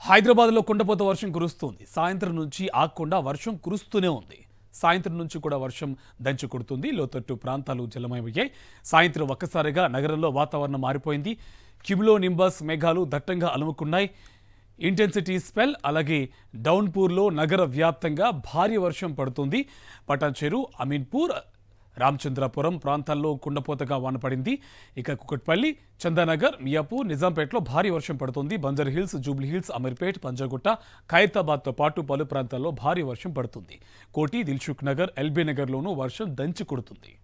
హైదరాబాద్లో కుండపోత వర్షం కురుస్తుంది. సాయంత్రం నుంచి ఆగకుండా వర్షం కురుస్తూనే ఉంది. సాయంత్రం నుంచి కూడా వర్షం దంచి కొడుతుంది. లోతట్టు ప్రాంతాలు జలమయమయ్యాయి. సాయంత్రం ఒక్కసారిగా నగరంలో వాతావరణం మారిపోయింది. క్యూములో నింబస్ మేఘాలు దట్టంగా అలుముకున్నాయి. ఇంటెన్సిటీ స్పెల్ అలాగే డౌన్పూర్లో నగర వ్యాప్తంగా భారీ వర్షం పడుతుంది. పటాన్చెరు, అమీన్పూర్, రామచంద్రపురం ప్రాంతాల్లో కుండపోతగా వానపడింది. ఇక కుకట్పల్లి, చందానగర్, మియాపూర్, నిజాంపేటలో భారీ వర్షం పడుతుంది. బంజర్ హిల్స్, జూబ్లీ హిల్స్, అమీర్పేట్, పంజాగుట్ట, ఖైరతాబాద్తో పాటు పలు ప్రాంతాల్లో భారీ వర్షం పడుతుంది. కోటి, దిల్సుఖ్ నగర్, ఎల్బీ నగర్లోనూ వర్షం దంచి కొడుతుంది.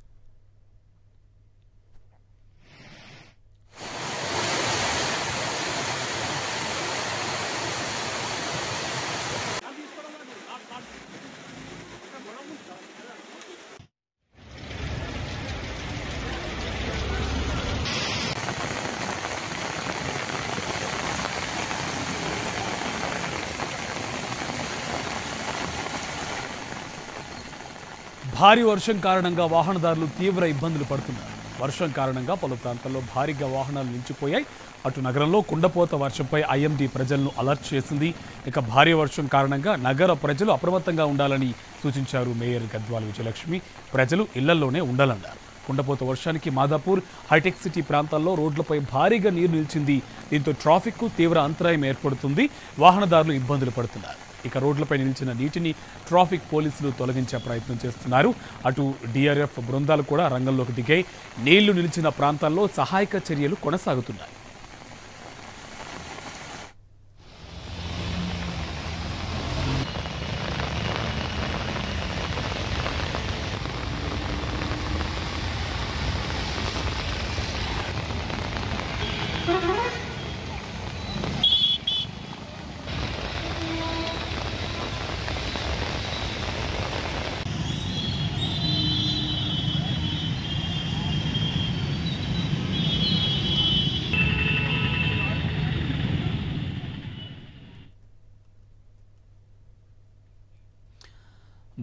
భారీ వర్షం కారణంగా వాహనదారులు తీవ్ర ఇబ్బందులు పడుతున్నారు. వర్షం కారణంగా పలు ప్రాంతాల్లో భారీగా వాహనాలు నిలిచిపోయాయి. అటు నగరంలో కుండపోత వర్షంపై ఐఎండీ ప్రజలను అలర్ట్ చేసింది. ఇక భారీ వర్షం కారణంగా నగర ప్రజలు అప్రమత్తంగా ఉండాలని సూచించారు మేయర్ గద్వాల్ విజయలక్ష్మి. ప్రజలు ఇళ్లలోనే ఉండాలన్నారు. కుండపోత వర్షానికి మాదాపూర్, హైటెక్ సిటీ ప్రాంతాల్లో రోడ్లపై భారీగా నీరు నిలిచింది. దీంతో ట్రాఫిక్కు తీవ్ర అంతరాయం ఏర్పడుతుంది. వాహనదారులు ఇబ్బందులు పడుతున్నారు. ఇక రోడ్లపై నిలిచిన నీటిని ట్రాఫిక్ పోలీసులు తొలగించే ప్రయత్నం చేస్తున్నారు. అటు డిఆర్ఎఫ్ బృందాలు కూడా రంగంలోకి దిగాయి. నీళ్లు నిలిచిన ప్రాంతాల్లో సహాయక చర్యలు కొనసాగుతున్నాయి.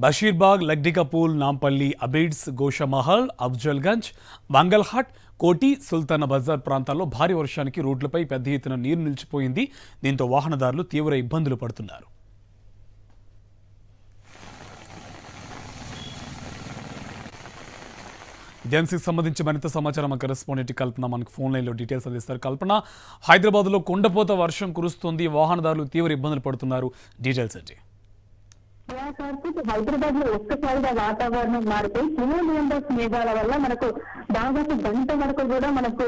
బషీర్బాగ్, లగ్డికపూల్, నాంపల్లి, అబీడ్స్, గోషామహల్, అఫ్జల్గంజ్, మంగల్హాట్, కోటి, సుల్తానా బజార్ ప్రాంతాల్లో భారీ వర్షానికి రోడ్లపై పెద్ద ఎత్తున నీరు నిలిచిపోయింది. దీంతో వాహనదారులు తీవ్ర ఇబ్బందులు పడుతున్నారు. ఇదేంసికి సంబంధించి మరింత సమాచారం కరెస్పాండెంట్ కల్పన మనకు ఫోన్ లైన్లో డీటెయిల్స్ అందిస్తారు. కల్పన, హైదరాబాద్లో కుండపోత వర్షం కురుస్తోంది. వాహనదారులు తీవ్ర ఇబ్బందులు పడుతున్నారు. డీటెయిల్స్ ఏంటి? హైదరాబాద్ లో ఒక్కసారిగా వాతావరణం మారిపోయి క్యూములోనింబస్ మేఘాల వల్ల మనకు దాదాపు గంట వరకు కూడా మనకు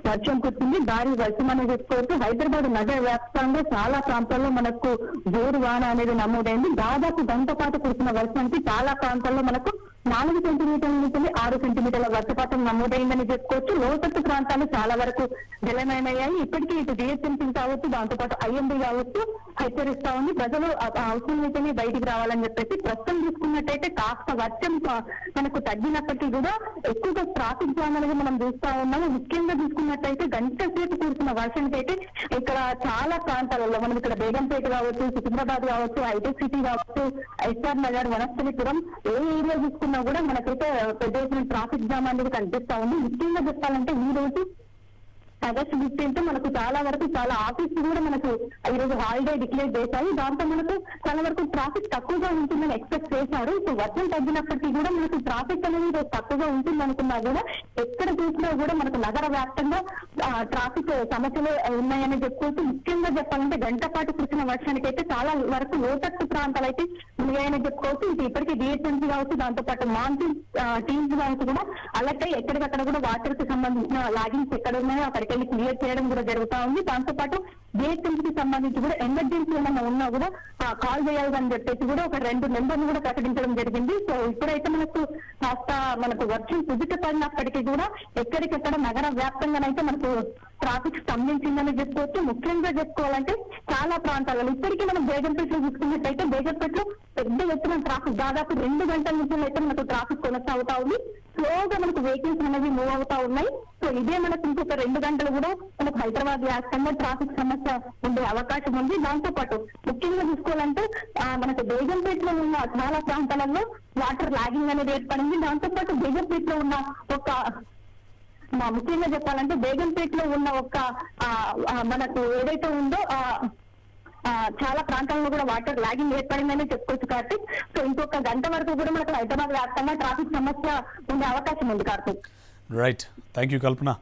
వర్షం కురిసింది. భారీ వర్షం అనేది చెప్పుకోవచ్చు. హైదరాబాద్ నగర వ్యాప్తంగా చాలా ప్రాంతాల్లో మనకు జోరు వాన అనేది నమోదైంది. దాదాపు గంట పాటు కురిసిన వర్షానికి చాలా ప్రాంతాల్లో మనకు 4 సెంటీమీటర్ల నుంచి 6 సెంటీమీటర్ల వర్షపాతం నమోదైందని చెప్పుకోవచ్చు. లోతట్టు ప్రాంతాలు చాలా వరకు జలమయమయ్యాయి. ఇప్పటికీ ఇటు జిహెచ్ఎంసీ కావచ్చు, దాంతోపాటు ఐఎండీ కావచ్చు హెచ్చరిస్తా ఉంది. ప్రజలు అవసరమైతేనే బయటికి రావాలని చెప్పేసి. ప్రస్తుతం చూసుకున్నట్టయితే కాస్త వర్షం మనకు తగ్గినప్పటికీ కూడా ఎక్కువగా ట్రాఫిక్ జామ్ అనేది మనం చూస్తా ఉన్నాము. ముఖ్యంగా చూసుకున్నట్టయితే గంట సేపు కురిసిన వర్షానికి అయితే ఇక్కడ చాలా ప్రాంతాలలో మనం ఇక్కడ బేగంపేట కావచ్చు, సికింద్రాబాద్ కావచ్చు, హైటెక్ సిటీ కావచ్చు, ఎస్ఆర్ నగర్, వనస్థలిపురం ఏ ఏరియా చూసుకున్నా కూడా మనకైతే పెద్ద ఎత్తున ట్రాఫిక్ జామ్ అనేది కనిపిస్తా ఉంది. ముఖ్యంగా చెప్పాలంటే ఈ రోజు ఆగస్టు 15 మనకు చాలా వరకు చాలా ఆఫీసులు కూడా మనకు ఈ రోజు హాలిడే డిక్లేర్ చేశాయి. దాంతో మనకు చాలా వరకు ట్రాఫిక్ తక్కువగా ఉంటుందని ఎక్స్పెక్ట్ చేశారు. సో వర్షం తగ్గినప్పటికీ కూడా మనకు ట్రాఫిక్ అనేది తక్కువగా ఉంటుంది అనుకున్నా కూడా ఎక్కడ చూసినా కూడా మనకు నగర వ్యాప్తంగా ట్రాఫిక్ సమస్యలు ఉన్నాయని చెప్పుకోవచ్చు. ముఖ్యంగా చెప్పాలంటే గంట పాటు కురిసిన వర్షానికి అయితే చాలా వరకు లోతట్టు ప్రాంతాలు అయితే ఉన్నాయని చెప్పుకోవచ్చు. ఇది ఇప్పటికీ డిహెచ్ఎంసీ కావచ్చు, దాంతో పాటు మాన్సూన్ టీమ్స్ కావచ్చు కూడా అలర్ట్ అయ్యి ఎక్కడికక్కడ కూడా వాటర్ కి సంబంధించిన లాగిన్స్ ఎక్కడ ఉన్నాయో అక్కడికి వెళ్ళి క్లియర్ చేయడం కూడా జరుగుతా ఉంది. దాంతో పాటు జిహెచ్ఎంసీకి సంబంధించి కూడా ఎమర్జెన్సీ ఏమన్నా ఉన్నా కూడా కాల్ చేయాలని చెప్పేసి కూడా ఒక 2 నెంబర్లు కూడా ప్రకటించడం జరిగింది. సో ఇప్పుడైతే కాస్త మనకు వర్షం కుదుట పడినప్పటికీ కూడా ఎక్కడికెక్కడ నగర వ్యాప్తంగానైతే మనకు ట్రాఫిక్ స్తంభించిందని చెప్పుకోవచ్చు. ముఖ్యంగా చెప్పుకోవాలంటే చాలా ప్రాంతాలలో ఇప్పటికీ మనం బేగంపేటలో చూసుకున్నట్టయితే బేగంపేటలో పెద్ద ఎత్తున ట్రాఫిక్ దాదాపు 2 గంటల నుంచి అయితే మనకు ట్రాఫిక్ కొనసాగుతా ఉంది. స్లోగా మనకు వెహికల్స్ అనేవి మూవ్ అవుతా ఉన్నాయి. సో ఇదే మనకు ఇంకొక 2 గంటలు కూడా మనకు హైదరాబాద్ వ్యాప్తంగా ట్రాఫిక్ సమస్య ఉండే అవకాశం ఉంది. దాంతో పాటు ముఖ్యంగా చూసుకోవాలంటే మనకు బేగంపేటలో ఉన్న చాలా ప్రాంతాలలో వాటర్ లాగింగ్ అనేది ఏర్పడింది. దాంతో పాటు బేగంపేటలో ఉన్న ఒక ముఖ్యంగా చెప్పాలంటే బేగంపేటలో ఉన్న ఒక మనకు ఏదైతే ఉందో చాలా ప్రాంతాల్లో కూడా వాటర్ లాగింగ్ ఏర్పడిందని చెప్పుకోవచ్చు కార్తీక్. సో ఇంకొక గంట వరకు కూడా మనకు హైదరాబాద్ వ్యాప్తంగా ట్రాఫిక్ సమస్య ఉండే అవకాశం ఉంది Karthik. Right, thank you Kalpana.